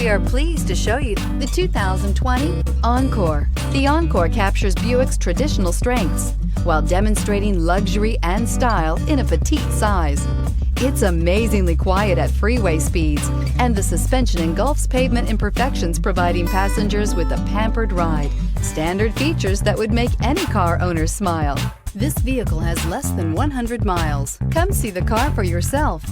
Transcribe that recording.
We are pleased to show you the 2020 Encore. The Encore captures Buick's traditional strengths while demonstrating luxury and style in a petite size. It's amazingly quiet at freeway speeds, and the suspension engulfs pavement imperfections, providing passengers with a pampered ride. Standard features that would make any car owner smile. This vehicle has less than 100 miles. Come see the car for yourself.